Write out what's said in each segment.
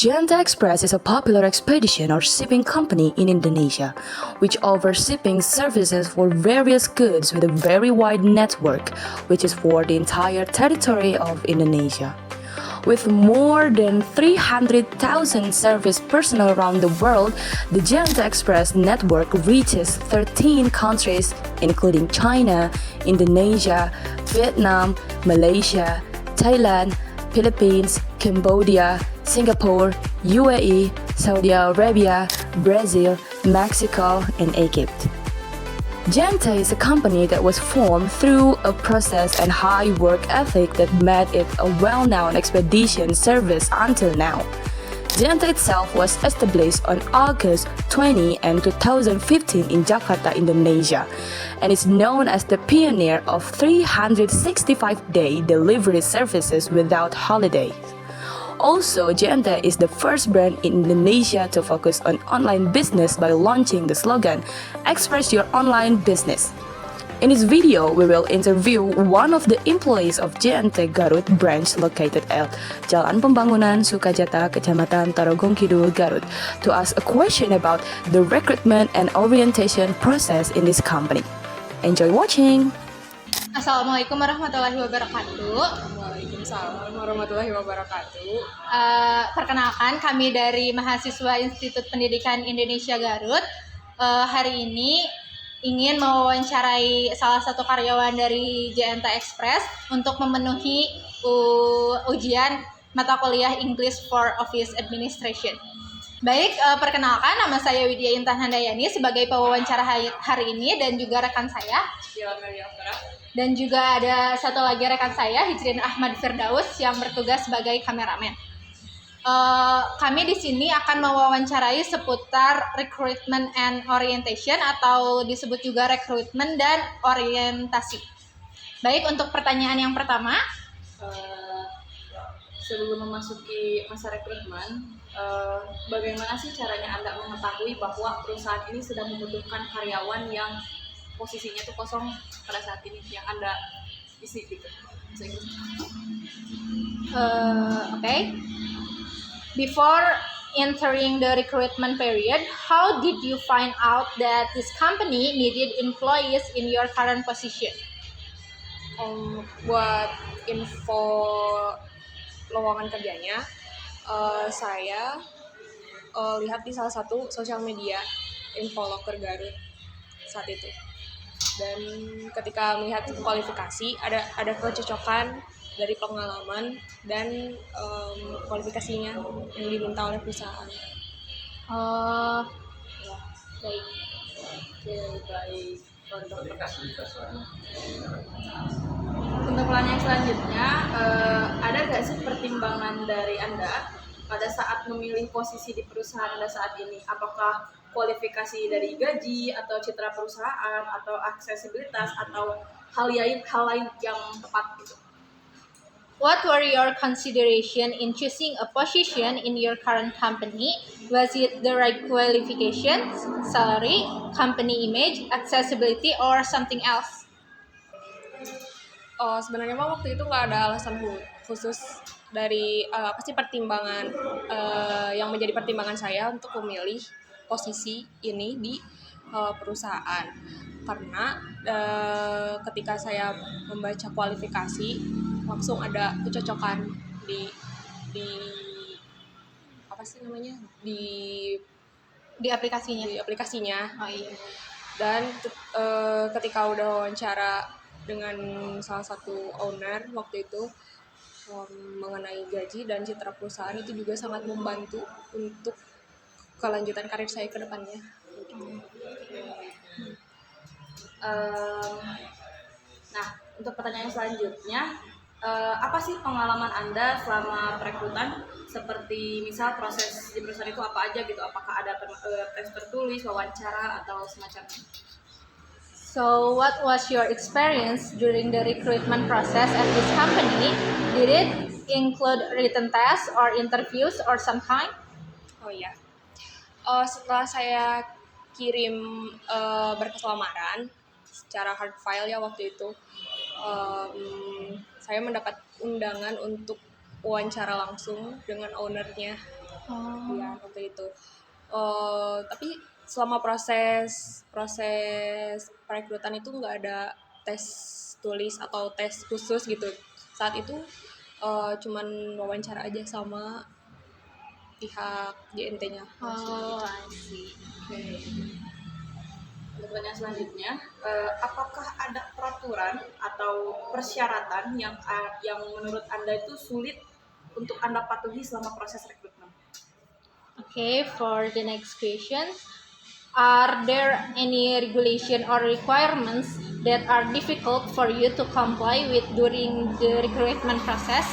Janta Express is a popular expedition or shipping company in Indonesia, which offers shipping services for various goods with a very wide network, which is for the entire territory of Indonesia. With more than 300,000 service personnel around the world, the Janta Express network reaches 13 countries, including China, Indonesia, Vietnam, Malaysia, Thailand, Philippines, Cambodia, Singapore, UAE, Saudi Arabia, Brazil, Mexico, and Egypt. Janta is a company that was formed through a process and high work ethic that made it a well-known expedition service until now. Janta itself was established on August 20 and 2015 in Jakarta, Indonesia, and is known as the pioneer of 365-day delivery services without holidays. Also, Janta is the first brand in Indonesia to focus on online business by launching the slogan, "Express your online business." In this video, we will interview one of the employees of Janta Garut branch located at Jalan Pembangunan, Sukajata, Kecamatan Tarogong Kidul, Garut, to ask a question about the recruitment and orientation process in this company. Enjoy watching! Assalamualaikum warahmatullahi wabarakatuh. Waalaikumsalam warahmatullahi wabarakatuh. Perkenalkan, kami dari mahasiswa Institut Pendidikan Indonesia Garut. Hari ini ingin mewawancarai salah satu karyawan dari Janta Express untuk memenuhi ujian mata kuliah English for Office Administration. Baik, perkenalkan, nama saya Widya Intan Handayani sebagai pewawancara hari ini, dan juga rekan saya. Dan juga ada satu lagi rekan saya, Hijrin Ahmad Firdaus, yang bertugas sebagai kameramen. Kami di sini akan mewawancarai seputar recruitment and orientation, atau disebut juga rekrutmen dan orientasi. Baik, untuk pertanyaan yang pertama, sebelum memasuki masa rekrutmen, bagaimana sih caranya Anda mengetahui bahwa perusahaan ini sedang membutuhkan karyawan yang posisinya tuh kosong pada saat ini yang Anda isi gitu? Okay. Before entering the recruitment period, how did you find out that this company needed employees in your current position? Buat info lowongan kerjanya, saya lihat di salah satu sosial media Infoloker Garut saat itu. Dan ketika melihat kualifikasi, ada kecocokan dari pengalaman dan kualifikasinya yang diminta oleh perusahaan. Baik. Baik. Untuk pertanyaan selanjutnya, ada nggak sih pertimbangan dari Anda pada saat memilih posisi di perusahaan Anda saat ini? Apakah kualifikasi dari gaji, atau citra perusahaan, atau aksesibilitas, atau hal lain yang tepat gitu? What were your consideration in choosing a position in your current company? Was it the right qualifications, salary, company image, accessibility, or something else? Sebenarnya mah waktu itu nggak ada alasan khusus dari pertimbangan yang menjadi pertimbangan saya untuk memilih posisi ini di perusahaan, karena ketika saya membaca kualifikasi langsung ada kecocokan di apa sih namanya Di aplikasinya. di aplikasinya. Oh iya. Dan ketika udah wawancara dengan salah satu owner waktu itu mengenai gaji dan citra perusahaan, itu juga sangat membantu untuk kelanjutan karir saya ke depannya. Nah, untuk pertanyaan selanjutnya, apa sih pengalaman Anda selama perekrutan? Seperti misal proses di perusahaan itu apa aja gitu? Apakah ada tes tertulis, wawancara, atau semacamnya? So, what was your experience during the recruitment process at this company? Did it include written tests or interviews or some kind? Oh iya. Setelah saya kirim berkas lamaran secara hard file ya waktu itu, saya mendapat undangan untuk wawancara langsung dengan ownernya. Oh. ya waktu itu. Tapi selama proses perekrutan itu nggak ada tes tulis atau tes khusus gitu. Saat itu cuman wawancara aja sama pihak JNT-nya langsung Oh, gitu. I see. Oke. Untuk pertanyaan selanjutnya, apakah ada peraturan atau persyaratan yang menurut Anda itu sulit untuk Anda patuhi selama proses rekrutmen? Okay, for the next question, are there any regulation or requirements that are difficult for you to comply with during the recruitment process?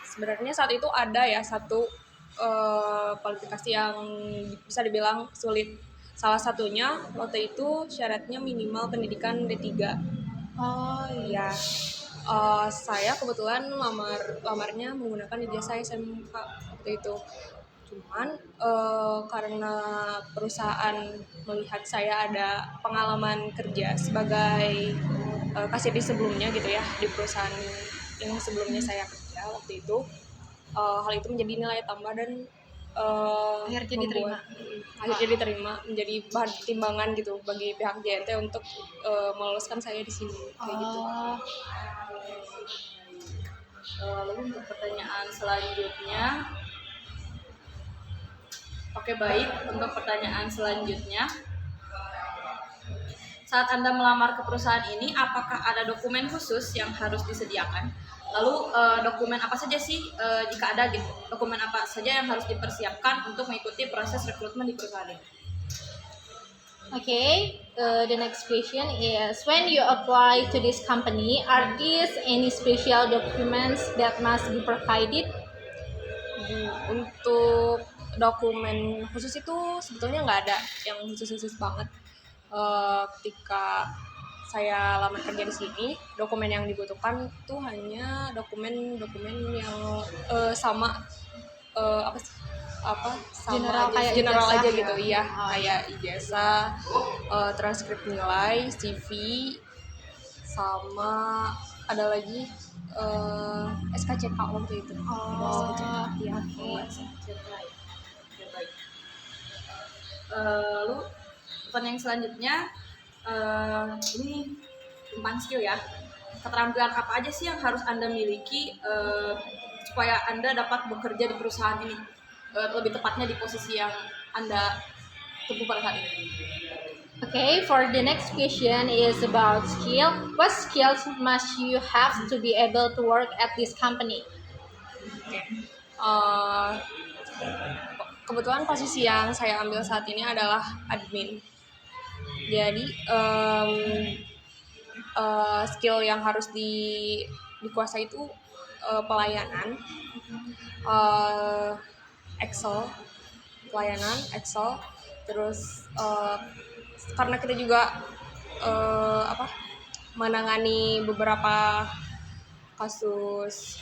Sebenarnya saat itu ada ya satu kualifikasi yang bisa dibilang sulit. Salah satunya waktu itu syaratnya minimal pendidikan D3. Oh, Ya, saya kebetulan lamarnya menggunakan ijazah SMK waktu itu. Cuman karena perusahaan melihat saya ada pengalaman kerja sebagai kasir di sebelumnya gitu ya, di perusahaan yang sebelumnya saya kerja waktu itu, hal itu menjadi nilai tambah dan akhirnya diterima menjadi bahan pertimbangan gitu bagi pihak JNT untuk meloloskan saya di sini kayak gitu. Lalu untuk pertanyaan selanjutnya, oke baik, untuk pertanyaan selanjutnya, saat Anda melamar ke perusahaan ini, apakah ada dokumen khusus yang harus disediakan? Lalu dokumen apa saja sih jika ada gitu? Dokumen apa saja yang harus dipersiapkan untuk mengikuti proses rekrutmen di perusahaan ini? Okay, the next question is, when you apply to this company, are these any special documents that must be provided? Untuk dokumen khusus itu sebetulnya nggak ada yang khusus banget. Ketika saya lamar kerja di sini, dokumen yang dibutuhkan itu hanya dokumen-dokumen yang sama General kayak general ijazah aja ya? gitu, iya, Oh, kayak ijazah, transkrip nilai, CV, sama ada lagi SKCK waktu itu. Oh, Iya. Oke, baik. Lalu pertanyaan selanjutnya, ini tentang skill ya. Keterampilan apa aja sih yang harus Anda miliki supaya Anda dapat bekerja di perusahaan ini? Lebih tepatnya di posisi yang Anda tempuh pada saat ini. Okay, for the next question is about skill. What skills must you have to be able to work at this company? Kebetulan posisi yang saya ambil saat ini adalah admin. Jadi skill yang harus dikuasai itu pelayanan, Excel, terus karena kita juga menangani beberapa kasus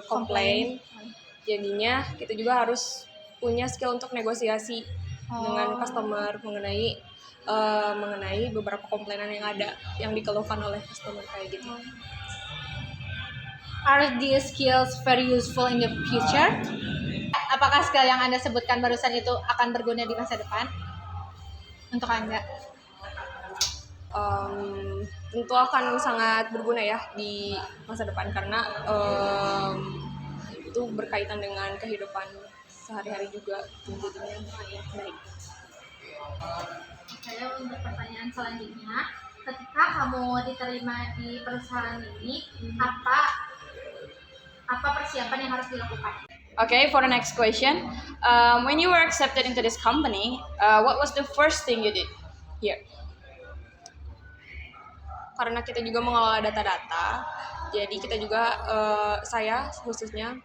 komplain, jadinya kita juga harus punya skill untuk negosiasi dengan customer mengenai beberapa komplainan yang ada yang dikeluhkan oleh customer kayak gitu. Are these skills very useful in the future? Apakah skill yang Anda sebutkan barusan itu akan berguna di masa depan untuk Anda? Tentu akan sangat berguna ya di masa depan karena itu berkaitan dengan kehidupan sehari-hari juga tentunya. Baik. Oke, untuk pertanyaan selanjutnya, ketika kamu diterima di perusahaan ini, apa persiapan yang harus dilakukan? Okay, for the next question, when you were accepted into this company, what was the first thing you did here? Karena kita juga mengelola data-data, jadi kita juga saya khususnya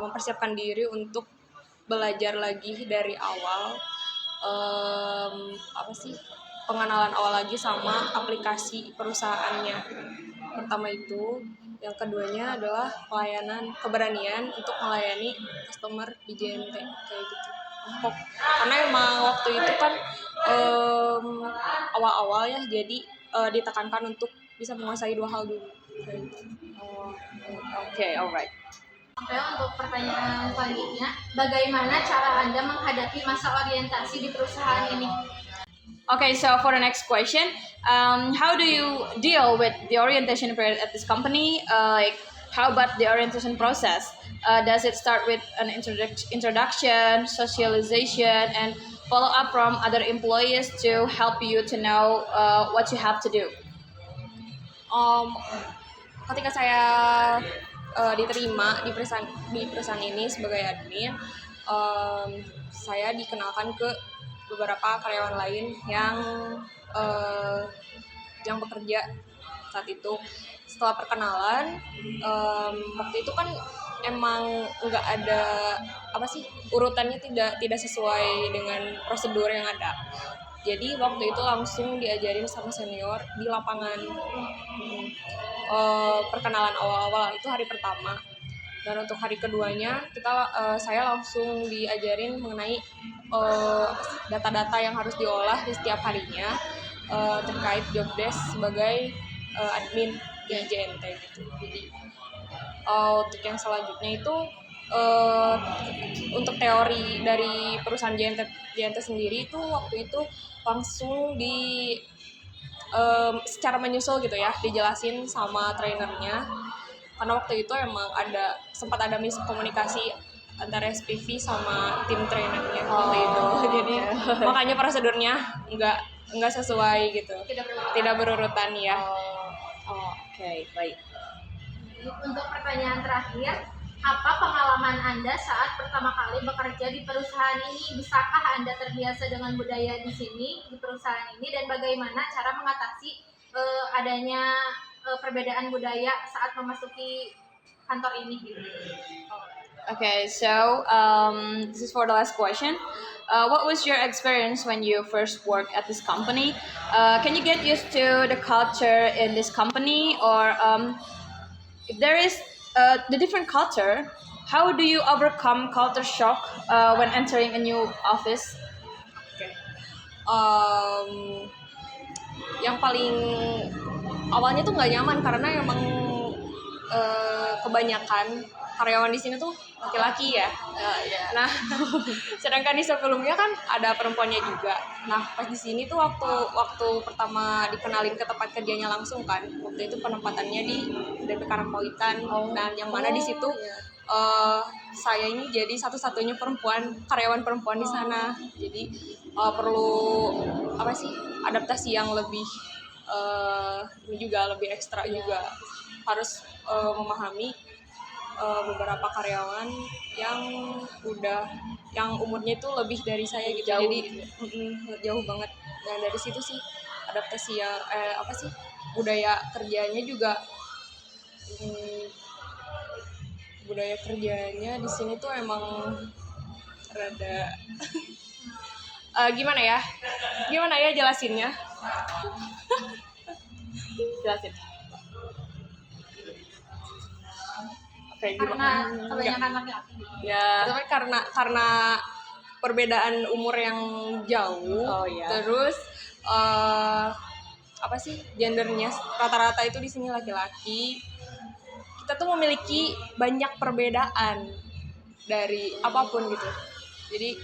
mempersiapkan diri untuk belajar lagi dari awal, pengenalan awal lagi sama aplikasi perusahaannya. Pertama itu, yang keduanya adalah keberanian untuk melayani customer di JNT kayak gitu. Karena emang waktu itu kan awal-awal ya, jadi ditekankan untuk bisa menguasai dua hal dulu. Okay, alright. Oke, untuk pertanyaan selanjutnya, bagaimana cara Anda menghadapi masa orientasi di perusahaan ini? Okay, so for the next question, how do you deal with the orientation period at this company? Like, how about the orientation process? Does it start with an introduction, socialization, and follow up from other employees to help you to know what you have to do? Um, Ketika saya diterima di perusahaan ini sebagai admin, saya dikenalkan ke beberapa karyawan lain yang bekerja saat itu. Setelah perkenalan, waktu itu kan emang nggak ada urutannya tidak sesuai dengan prosedur yang ada. Jadi waktu itu langsung diajarin sama senior di lapangan. Perkenalan awal-awal itu hari pertama, dan untuk hari keduanya saya langsung diajarin mengenai data-data yang harus diolah di setiap harinya terkait job desk sebagai admin di JNT gitu. Jadi untuk yang selanjutnya itu untuk teori dari perusahaan JNT sendiri itu waktu itu langsung secara menyusul gitu ya, dijelasin sama trainernya, karena waktu itu emang sempat ada miskomunikasi antara SPV sama tim trainernya waktu itu. Jadi makanya prosedurnya nggak sesuai gitu, tidak berurutan ya. Oke, baik. Untuk pertanyaan terakhir, apa pengalaman Anda saat pertama kali bekerja di perusahaan ini? Bisakah Anda terbiasa dengan budaya di sini, di perusahaan ini, dan bagaimana cara mengatasi adanya perbedaan budaya saat memasuki kantor ini? Okay, so this is for the last question. What was your experience when you first worked at this company? Can you get used to the culture in this company, or if there is the different culture, how do you overcome culture shock when entering a new office? Okay. Yang paling awalnya tuh nggak nyaman karena emang kebanyakan karyawan di sini tuh laki-laki ya. Nah, sedangkan di sebelumnya kan ada perempuannya juga. Nah, pas di sini tuh waktu pertama dikenalin ke tempat kerjanya langsung kan, waktu itu penempatannya di DP Karangpawitan. Dan yang mana di situ saya ini jadi satu-satunya karyawan perempuan di sana. Jadi perlu adaptasi yang lebih ini juga lebih ekstra juga, harus memahami beberapa karyawan yang umurnya itu lebih dari saya gitu. Jauh. Jadi jauh banget. Dan dari situ sih adaptasi ya budaya kerjanya juga budaya kerjanya di sini tuh emang rada gimana ya jelasinnya. Jelasin. Karena kebanyakan laki-laki. Ya, tapi karena perbedaan umur yang jauh, terus gendernya rata-rata itu di sini laki-laki. Kita tuh memiliki banyak perbedaan dari apapun gitu. Jadi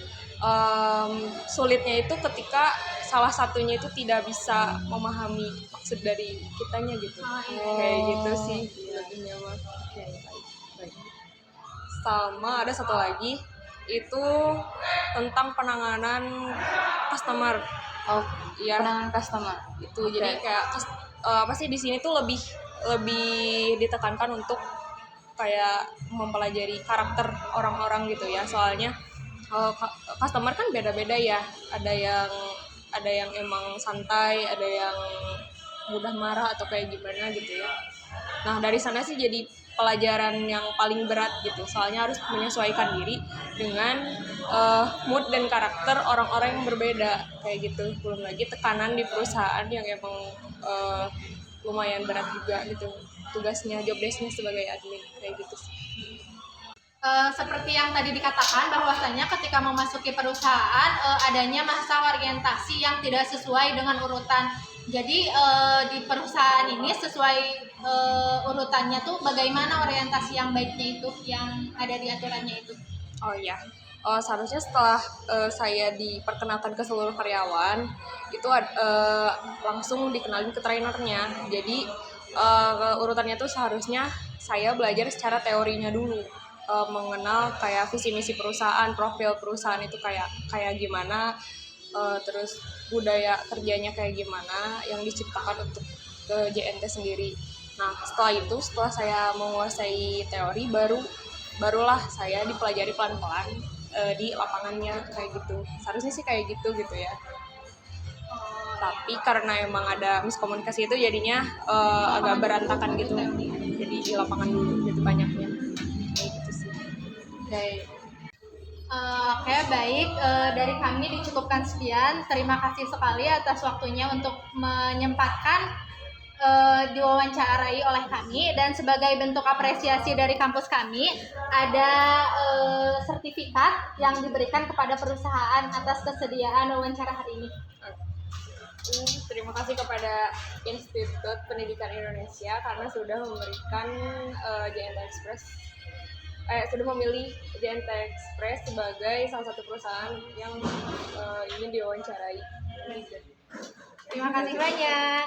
sulitnya itu ketika salah satunya itu tidak bisa memahami maksud dari kitanya gitu. Kayak gitu sih lebihnya mah. Sama ada satu lagi itu tentang penanganan customer. Penanganan customer. Itu jadi kayak di sini tuh lebih ditekankan untuk kayak mempelajari karakter orang-orang gitu ya. Soalnya customer kan beda-beda ya. Ada yang emang santai, ada yang mudah marah atau kayak gimana gitu ya. Nah, dari sana sih jadi pelajaran yang paling berat gitu, soalnya harus menyesuaikan diri dengan mood dan karakter orang-orang yang berbeda kayak gitu. Belum lagi tekanan di perusahaan yang emang lumayan berat juga gitu, tugasnya, job desk-nya sebagai admin kayak gitu sih. Seperti yang tadi dikatakan bahwasanya ketika memasuki perusahaan adanya masa orientasi yang tidak sesuai dengan urutan. Jadi di perusahaan ini sesuai urutannya tuh bagaimana orientasi yang baiknya itu yang ada di aturannya itu. Oh iya, seharusnya setelah saya diperkenalkan ke seluruh karyawan, itu langsung dikenalin ke trainernya. Jadi urutannya tuh seharusnya saya belajar secara teorinya dulu, mengenal kayak visi misi perusahaan, profil perusahaan itu kayak gimana, terus budaya kerjanya kayak gimana yang diciptakan untuk JNT sendiri. Nah, setelah saya menguasai teori, barulah saya dipelajari pelan-pelan di lapangannya kayak gitu. Seharusnya sih kayak gitu ya. Tapi karena emang ada miskomunikasi itu jadinya agak berantakan gitu. Jadi di lapangan dulu gitu banyaknya. Kayak gitu sih. Oke, baik. Dari kami dicukupkan sekian. Terima kasih sekali atas waktunya untuk menyempatkan diwawancarai oleh kami, dan sebagai bentuk apresiasi dari kampus kami ada sertifikat yang diberikan kepada perusahaan atas kesediaan wawancara hari ini. Terima kasih kepada Institut Pendidikan Indonesia karena sudah memberikan JNT Express sudah memilih JNT Express sebagai salah satu perusahaan yang ingin diwawancarai. Terima kasih banyak.